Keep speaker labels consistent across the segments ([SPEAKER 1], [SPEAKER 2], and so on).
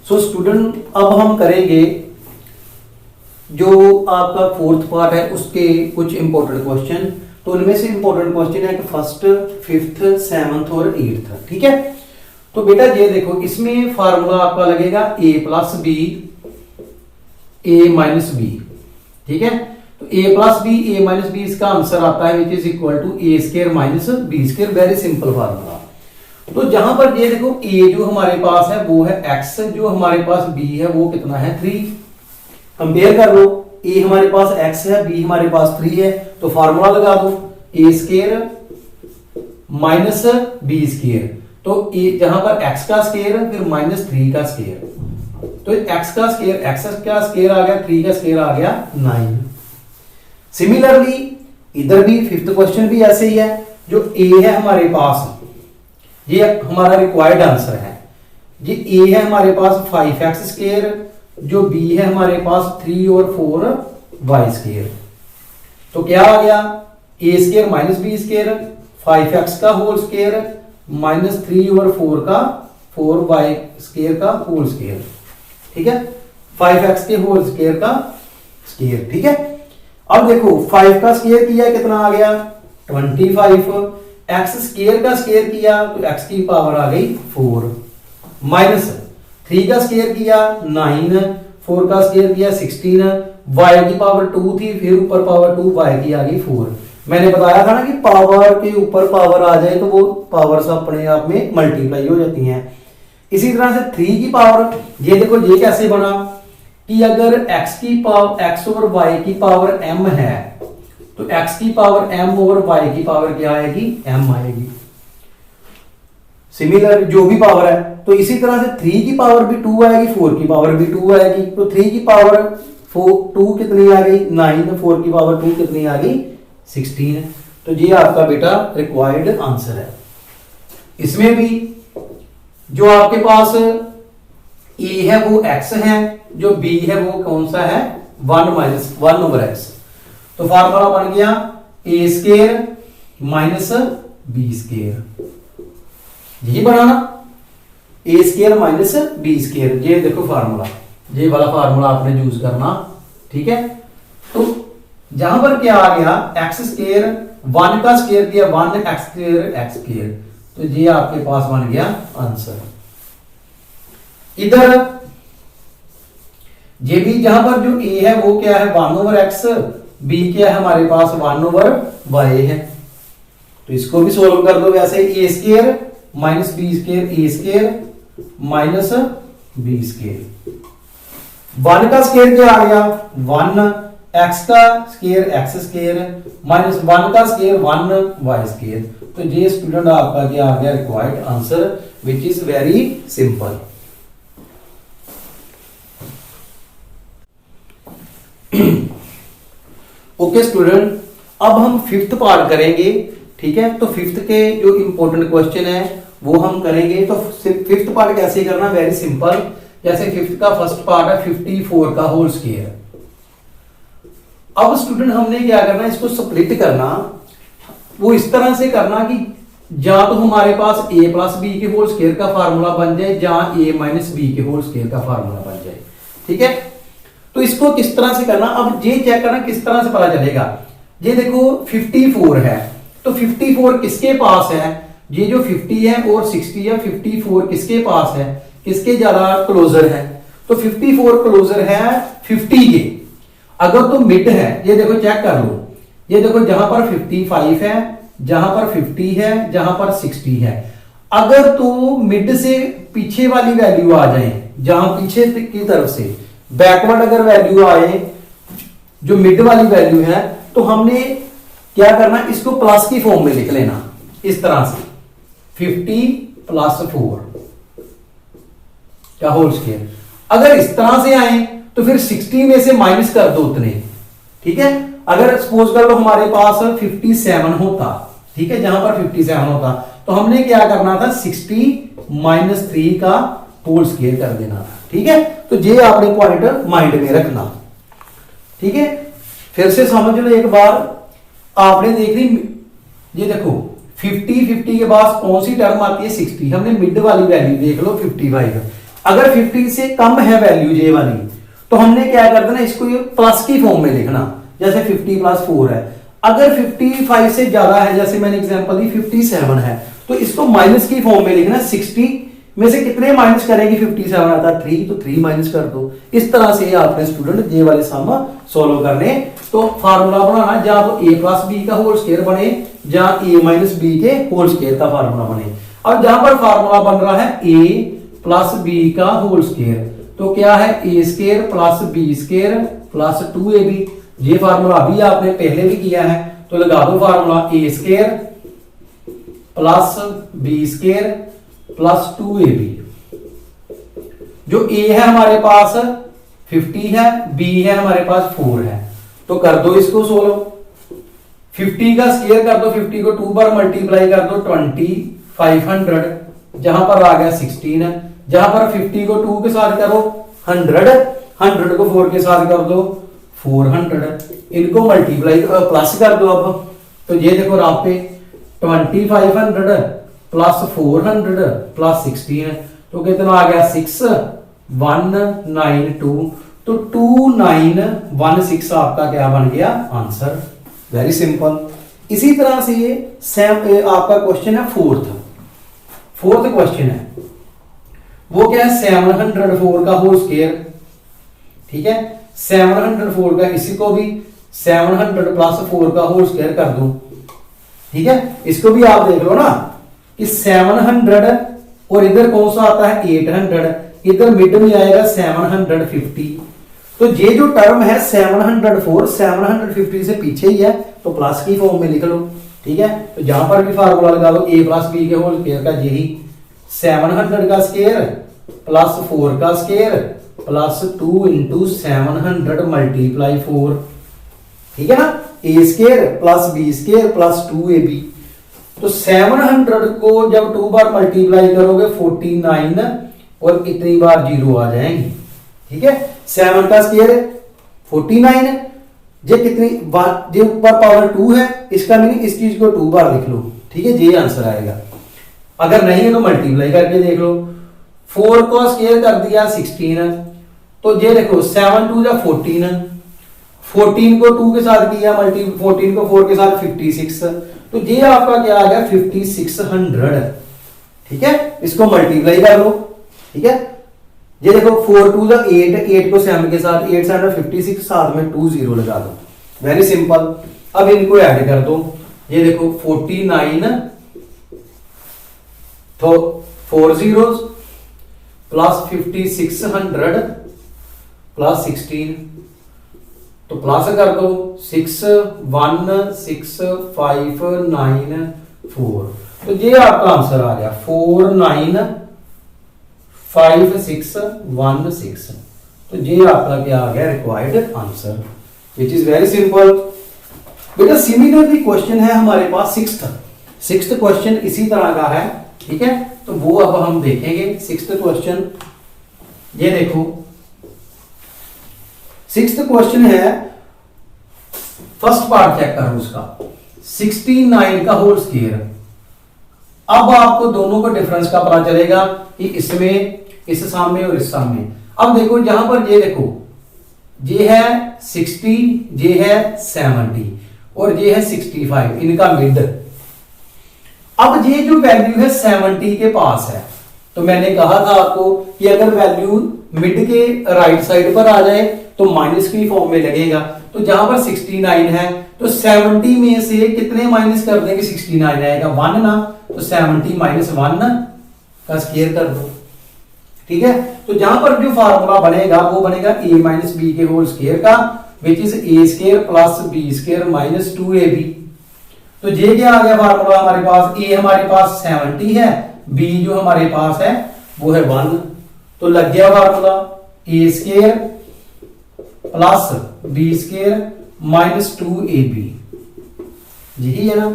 [SPEAKER 1] So student अब हम करेंगे जो आपका फोर्थ पार्ट है उसके कुछ इंपॉर्टेंट क्वेश्चन। तो उनमें से इंपॉर्टेंट क्वेश्चन है कि फर्स्ट, फिफ्थ, सेवंथ और एट्थ। ठीक है, तो बेटा ये देखो, इसमें फार्मूला आपका लगेगा a plus B a minus B. ठीक है, तो a plus B a minus B इसका आंसर आता है which is equal to a square minus B square. Very simple formula. तो जहां पर ये देखो a जो हमारे पास है वो है x, जो हमारे पास b है वो कितना है 3। कंपेयर कर लो, a हमारे पास x है, b हमारे पास 3 है, तो फार्मूला लगा दो a square minus B square. तो a जहां पर x का स्क्वायर फिर माइनस 3 का स्क्वायर, तो x का स्क्वायर आ गया, 3 का स्क्वायर आ गया 9। सिमिलरली इधर भी फिफ्थ क्वेश्चन भी ऐसे ही है। जो a है हमारे पास, ये हमारा रिक्वायर्ड आंसर है। ये a है हमारे पास 5x स्क्वायर, जो b है हमारे पास 3 और 4y स्क्वायर। तो क्या आ गया a square minus B square, 5x का होल स्क्वायर माइनस 3 और 4 का 4y स्क्वायर का होल स्क्वायर। ठीक है, 5x के होल स्क्वायर का स्क्वायर। ठीक है, अब देखो 5 का स्क्वायर किया कितना आ गया 25, x स्क्वायर का स्क्वायर किया तो x की पावर आ गई 4, माइनस 3 का स्क्वायर किया 9, 4 का स्क्वायर किया 16, y की पावर 2 थी, फिर ऊपर पावर 2, y की आ गई 4। मैंने बताया था ना कि पावर के ऊपर पावर आ जाए तो वो पावर्स अपने आप में मल्टीप्लाई हो जाती हैं। इसी तरह से 3 की पावर, ये देखो ये कैसे बना कि अगर x की पावर x और y की पावर m है तो x की पावर m और y की पावर क्या आएगी m आएगी। सिमिलर जो भी पावर है, तो इसी तरह से 3 की पावर भी 2 आएगी, 4 की पावर भी 2 आएगी। तो 3 की पावर 2 कितनी आ गई 9, 4 की पावर 2 कितनी आ गई 16। तो ये आपका बेटा रिक्वायर्ड आंसर है। इसमें भी जो आपके पास a है वो x है, जो b है वो कौन सा है 1 माइनस 1 ओवर x। तो फार्मूला बन गया a square minus b square, यही बना ना a square minus b square. ये देखो फार्मूला, ये वाला फार्मूला आपने यूज करना। ठीक है, तो जहां पर क्या आ गया x स्क्वायर 1 का स्क्वायर दिया 1 x स्क्वायर, तो ये आपके पास बन गया आंसर। इधर ये भी जहां पर जो a है वो क्या है 1 ओवर x, b क्या है हमारे पास 1 ओवर y है, तो इसको भी सोल्व कर दो। वैसे a square minus B square, a square minus B square, 1 का स्क्वायर क्या आ गया 1, x का स्क्वायर x स्क्वायर माइनस 1 का स्क्वायर 1 y स्क्वायर। तो ये स्टूडेंट आपका क्या आ गया required answer which is very simple. Okay student, अब हम फिफ्थ पार्ट करेंगे। ठीक है, तो फिफ्थ के जो इंपॉर्टेंट क्वेश्चन है वो हम करेंगे। तो फिफ्थ पार्ट कैसे करना, वेरी सिंपल। जैसे फिफ्थ का फर्स्ट पार्ट है 54 का होल स्क्वायर। अब स्टूडेंट हमने क्या करना, इसको स्प्लिट करना। वो इस तरह से करना कि या तो हमारे पास a प्लस बी के होल स्क्वायर का फार्मूला बन जाए, या a माइनस बी के होल स्क्वायर का फार्मूला बन जाए। ठीक है, तो इसको किस तरह से करना, अब ये चेक करना किस तरह से पता चलेगा। ये देखो 54 है, तो 54 किसके पास है, ये जो 50 है और 60 है, 54 किसके पास है, किसके ज्यादा क्लोजर है। तो 54 क्लोजर है 50 के। अगर तो मिड है, ये देखो चेक कर लो, ये देखो जहां पर 55 है, जहां पर 50 है, जहां पर 60 है। अगर तो मिड से पीछे वाली वैल्यू आ जाए, जहां पीछे की तरफ से बैकवर्ड अगर वैल्यू आए, जो मिड वाली वैल्यू है, तो हमने क्या करना, इसको प्लस की फॉर्म में लिख लेना इस तरह से 50 प्लस 4 का होल स्क्वायर। अगर इस तरह से आए तो फिर 60 में से माइनस कर दो उतने। ठीक है, अगर सपोज कर लो हमारे पास 57 होता, ठीक है, जहां पर 57 होता, तो हमने क्या करना था 60 माइनस 3 का होल स्क्वायर कर देना था। ठीक है, तो ये आपने पॉइंट माइंड में रखना। ठीक है, फिर से समझ लो एक बार, आपने देख ली, ये देखो 50 के बाद कौन सी टर्म आती है 60, हमने मिड वाली वैल्यू देख लो 55, अगर 50 से कम है वैल्यू ये वाली, तो हमने क्या कर देना, इसको ये प्लस की फॉर्म में लिखना, जैसे 50 प्लस 4 है। अगर 55 से ज्यादा है, जैसे मैंने एग्जांपल दी 57 है, तो इसको माइनस की फॉर्म में लिखना। 60 में से कितने माइनस करेंगे, 57 आता है 3, तो 3 माइनस कर दो। इस तरह से आपने स्टूडेंट ये वाले सम सॉल्व करने। तो फार्मूला बनाना, या तो a प्लस बी का होल स्क्वायर बने, या a माइनस बी के होल स्क्वायर का फार्मूला बने। अब जहां पर फार्मूला बन रहा है a प्लस बी का होल स्क्वायर, तो क्या है, a square plus B square plus 2ab। ये फार्मूला अभी आपने पहले भी किया है, तो लगा दो formula a square plus B square plus 2ab। जो a है हमारे पास 50 है, b है हमारे पास 4 है, तो कर दो इसको सोल्व। 50 का स्क्वायर कर दो, 50 को 2 बार मल्टीप्लाई कर दो 2500, जहां पर आ गया 16। जहां पर 50 को 2 के साथ करो 100, 100 को 4 के साथ कर दो 400, इनको मल्टीप्लाई प्लस कर दो। अब तो ये देखो आप पे 2500 प्लस 400 प्लस 16, तो कितना आ गया 6192, तो 2916 आपका क्या बन गया आंसर। Very simple. इसी तरह से ये आपका क्वेश्चन है फोर्थ क्वेश्चन है, वो क्या है 704 का होल स्क्वायर। ठीक है, 704 का, इसी को भी 700 प्लस 4 का होल स्क्वायर कर दो। ठीक है, इसको भी आप देख लो ना कि 700 और इधर कौन सा आता है 800, इधर मिड में आएगा 750। तो ये जो टर्म है 704 750 से पीछे ही है, तो प्लस की फॉर्म में लिख लो। ठीक है, तो जहां पर भी फार्मूला लगा लो a प्लस बी के होल स्क्वायर का, यही 700 का स्क्वायर प्लस 4 का स्क्वायर प्लस 2 इंटू 700 मल्टीप्लाई 4। ठीक है ना, a square plus b square plus 2ab। तो 700 को जब 2 बार मल्टीप्लाई करोगे 49 और इतनी बार 0 आ जाएंगे। ठीक है, 7 का स्क्वायर 49, ये कितनी बार, ये ऊपर पावर 2 है, इसका मीनिंग इस चीज को 2 बार लिख लो। ठीक है, ये आंसर आएगा। अगर नहीं है तो मल्टीप्लाई करके देख लो। 4 को स्क्वायर कर दिया 16, तो ये देखो 7 2 जा 14, 14 को 2 के साथ किया मल्टी, 14 को 4 के साथ 56, तो ये आपका क्या आ गया 5600। ठीक है, इसको मल्टीप्लाई कर लो। ठीक है, ये देखो 4 2 जा 8, 8 को 7 के साथ 8 7 56, साथ में 2 0 लगा दो। Very simple. अब इनको ऐड कर दो, ये देखो 49, तो 4 zeros प्लस 5600 प्लस 16, तो प्लस कर दो 616594, तो ये आपका आंसर आ गया 495616। तो ये आपका क्या आ गया required answer, which is very simple. बेटा सिमिलरली क्वेश्चन है हमारे पास सिक्स्थ क्वेश्चन इसी तरह का है। ठीक है, तो वो अब हम देखेंगे। सिक्स्थ क्वेश्चन, ये देखो सिक्स्थ क्वेश्चन है, फर्स्ट पार्ट चेक करो उसका, 69 का होल स्क्वायर। अब आपको दोनों को डिफरेंस का पता चलेगा कि इसमें, इस सामने और इस सामने। अब देखो यहां पर ये देखो, ये है 60, ये है 70 और ये है 65, इनका मिड। अब ये जो वैल्यू है 70 के पास है, तो मैंने कहा था आपको कि अगर वैल्यू मिड के राइट साइड पर आ जाए तो माइनस की फॉर्म में लगेगा। तो जहां पर 69 है, तो 70 में से कितने माइनस कर देंगे, 69 आएगा 1 ना, तो 70 माइनस 1 का स्क्वायर कर दो। ठीक है, तो जहां पर जो फार्मूला बनेगा वो बनेगा a माइनस बी के होल स्क्वायर का, which is a square plus B square minus 2ab। तो ये क्या आ गया फार्मूला हमारे पास, a हमारे पास 70 है, b जो हमारे पास है वो है 1, तो लग गया formula a square plus B square minus 2ab। यही है ना,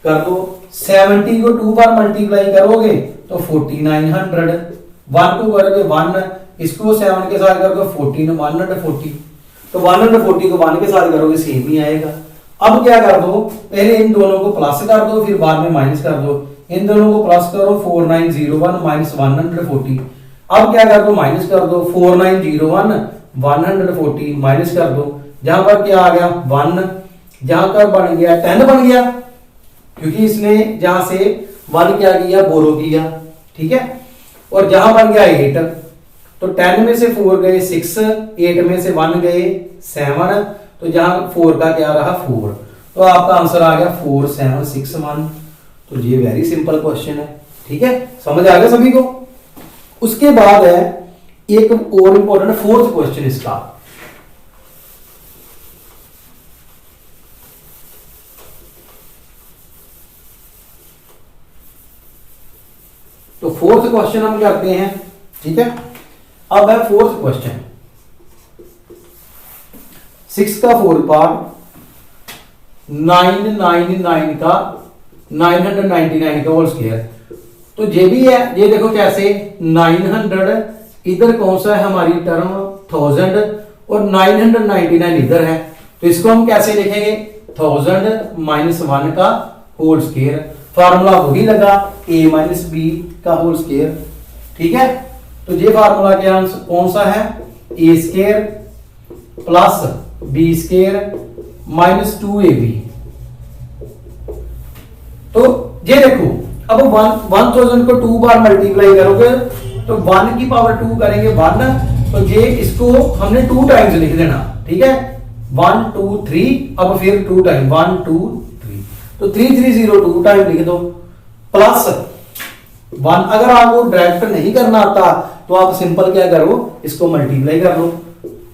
[SPEAKER 1] कर दो। 70 को 2 बार मल्टीप्लाई करोगे तो 4900, 1 को करोगे 1, इसको 7 के साथ करोगे 14 140, तो 140 को 1 के साथ करोगे सेम ही आएगा। अब क्या कर दो, पहले इन दोनों को प्लस कर दो, फिर बाद में माइनस कर दो। इन दोनों को प्लस करो 4901 माइनस 140, अब क्या कर दो, माइनस कर दो, 4901 140 माइनस कर दो, जहां पर क्या आ गया 1, जहां पर बन गया 10 बन गया, क्योंकि इसने जहां से 1 क्या किया, बोरो किया, ठीक है। और जहां बन गया 8, तो 10 में से 4 गए 6, 8 में से 1 गए 7, तो जहां 4 का क्या रहा 4, तो आपका आंसर आ गया 4761। तो ये वेरी सिंपल क्वेश्चन है, ठीक है, समझ आ गया सभी को। उसके बाद है एक और इंपॉर्टेंट फोर्थ क्वेश्चन इसका। तो फोर्थ क्वेश्चन हम करते हैं, ठीक है। अब है फोर्थ क्वेश्चन, 6 का 4 पार्ट 999 का 999 का होल स्क्वायर। तो ये भी है, ये देखो कैसे 900 इधर कौन सा है हमारी टर्म 1000 और 999 इधर है, तो इसको हम कैसे लिखेंगे 1000 माइनस 1 का होल स्क्वायर। फार्मूला वही लगा a माइनस बी का होल स्क्वायर, ठीक है। तो ये फार्मूला क्या कौन सा है, a square plus b square minus 2ab। तो ये देखो अब 1000 को 2 बार मल्टीप्लाई करोगे तो 1 की पावर 2 करेंगे 1, तो ये इसको हमने 2 टाइम्स लिख देना, ठीक है, 1 2 3, अब फिर 2 टाइम 1 2 3, तो 3302 टाइम लिख दो, प्लस 1। अगर आपको डायरेक्ट नहीं करना आता तो आप सिंपल क्या करो, इसको मल्टीप्लाई कर लो।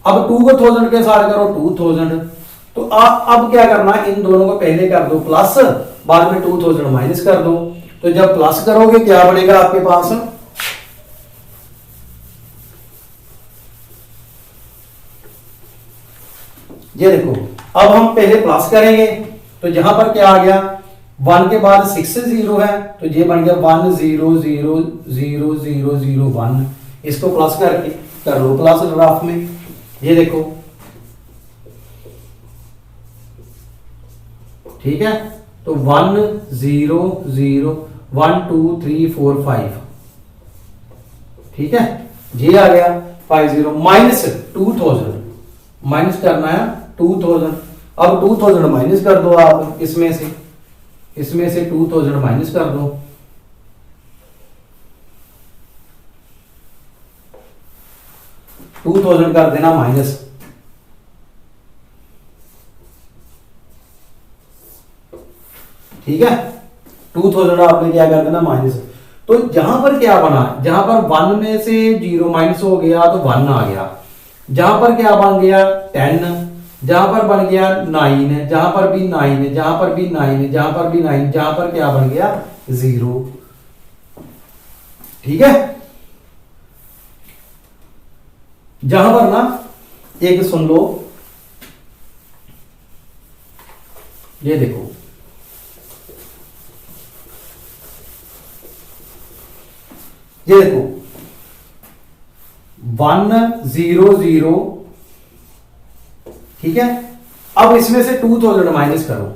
[SPEAKER 1] अब 2 को 1000 के साथ करो 2000, तो अब क्या करना, इन दोनों को पहले कर दो प्लस, बाद में 2000 माइनस कर दो। तो जब प्लस करोगे क्या बनेगा आपके पास, ये देखो, अब हम पहले प्लस करेंगे, तो जहां पर क्या आ गया 1 के बाद 6 0 है, तो ये बन गया 1 0 0 0 0 0 1। इसको प्लस करके कर लो प्लस ग्राफ में, ये देखो, ठीक है। तो 1 0 0 1 2 3 4 5, ठीक है, ये आ गया 50 माइनस 2000, माइनस करना है 2000। अब 2000 माइनस कर दो आप, इसमें से 2000 माइनस कर दो, कर देना माइनस, ठीक है, 2000 आपने क्या कर देना माइनस। तो जहां पर क्या बना, जहां पर 1 में से 0 माइनस हो गया तो 1 आ गया, जहां पर क्या बन गया 10, जहां पर बन गया 9, जहां पर भी 9, जहां पर भी 9, जहां पर भी 9, जहां पर क्या बन गया 0, ठीक है। जहां पर ना एक सुन लो, ये देखो, ये देखो 1 0 0, ठीक है। अब इसमें से 2000 माइनस करो,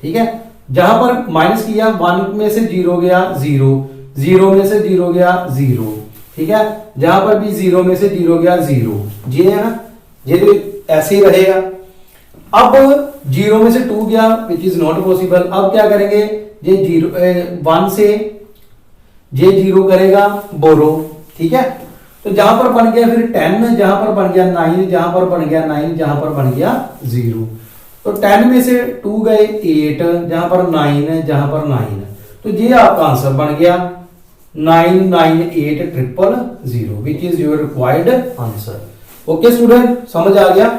[SPEAKER 1] ठीक है, जहां पर माइनस किया 1 में से 0 गया 0, 0 में से 0 गया 0, ठीक है, जहां पर भी 0 में से 0 गया 0, ये है ना, ये तो ऐसे ही रहेगा। अब 0 में से 2 गया विच इज नॉट पॉसिबल, अब क्या करेंगे, ये 1 से ये 0 करेगा बोरो, ठीक है। तो जहां पर बन गया फिर 10, जहां पर बन गया 9, जहां पर बन गया 9, जहां पर बन गया 0, तो 10 में से 2 गए 8, जहां पर 9, जहां पर 9, तो ये आपका आंसर बन गया 998000 which is your required answer. Okay student, समझ आ गया।